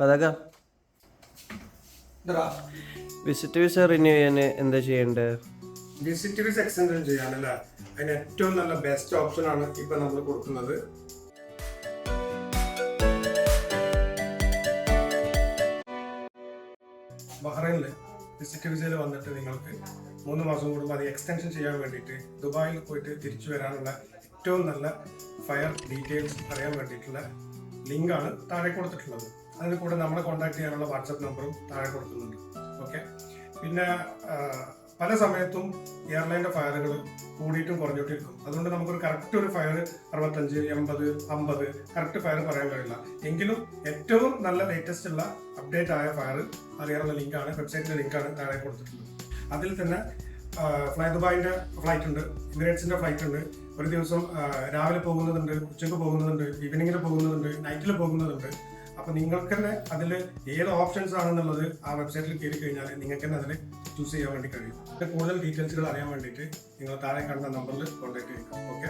അതൊക്കെ visit visa renew ചെയ്യാൻ എന്താ ചെയ്യേണ്ടത്? വിസിറ്റ് വിസ എക്സ്റ്റൻഷൻ ചെയ്യാനല്ലേ, അതിന് ഏറ്റവും നല്ല ബെസ്റ്റ് ഓപ്ഷൻ ആണ് ഇപ്പൊ നമ്മൾ കൊടുക്കുന്നത്. ബഹ്റൈനിൽ വിസിറ്റ് വിസയിൽ വന്നിട്ട് നിങ്ങൾക്ക് 3 മാസം കൂടുമ്പോൾ അത് എക്സ്റ്റൻഷൻ ചെയ്യാൻ വേണ്ടിയിട്ട് ദുബായിൽ പോയിട്ട് തിരിച്ചു വരാനുള്ള ഏറ്റവും നല്ല ഫയർ ഡീറ്റെയിൽസ് അറിയാൻ വേണ്ടിയിട്ടുള്ള ലിങ്കാണ് താഴെ കൊടുത്തിട്ടുള്ളത്. അതിന് കൂടെ നമ്മളെ കോൺടാക്ട് ചെയ്യാനുള്ള വാട്സപ്പ് നമ്പറും താഴെ കൊടുക്കുന്നുണ്ട്. ഓക്കെ, പിന്നെ പല സമയത്തും എയർലൈൻ്റെ ഫയറുകൾ കൂടിയിട്ടും കുറഞ്ഞിട്ടിരിക്കും. അതുകൊണ്ട് നമുക്കൊരു കറക്റ്റ് ഒരു ഫയർ 65, 80, 50 കറക്റ്റ് ഫയർ പറയാൻ കഴിയില്ല. എങ്കിലും ഏറ്റവും നല്ല ലേറ്റസ്റ്റ് ഉള്ള അപ്ഡേറ്റ് ആയ ഫയർ അറിയാനുള്ള ലിങ്കാണ്, വെബ്സൈറ്റിൻ്റെ ലിങ്കാണ് താഴെ കൊടുത്തിട്ടുള്ളത്. അതിൽ തന്നെ ഫ്ലൈ ദുബായിൻ്റെ ഫ്ലൈറ്റ് ഉണ്ട്, എമിറേറ്റ്സിൻ്റെ ഫ്ലൈറ്റ് ഉണ്ട്. ഒരു ദിവസം രാവിലെ പോകുന്നതുണ്ട്, ഉച്ചയ്ക്ക് പോകുന്നതുണ്ട്, ഈവനിങ്ങിൽ പോകുന്നതുണ്ട്, നൈറ്റിൽ പോകുന്നതുണ്ട്. അപ്പോൾ നിങ്ങൾക്ക് തന്നെ അതിൽ ഏത് ഓപ്ഷൻസ് ആണെന്നുള്ളത് ആ വെബ്സൈറ്റിൽ കയറി കഴിഞ്ഞാൽ നിങ്ങൾക്ക് തന്നെ അതിൽ ചൂസ് ചെയ്യാൻ വേണ്ടി കഴിയും. കൂടുതൽ ഡീറ്റെയിൽസുകൾ അറിയാൻ വേണ്ടിയിട്ട് നിങ്ങൾ താഴെ കാണുന്ന നമ്പറിൽ കോൺടാക്ട് ചെയ്യുക. ഓക്കെ,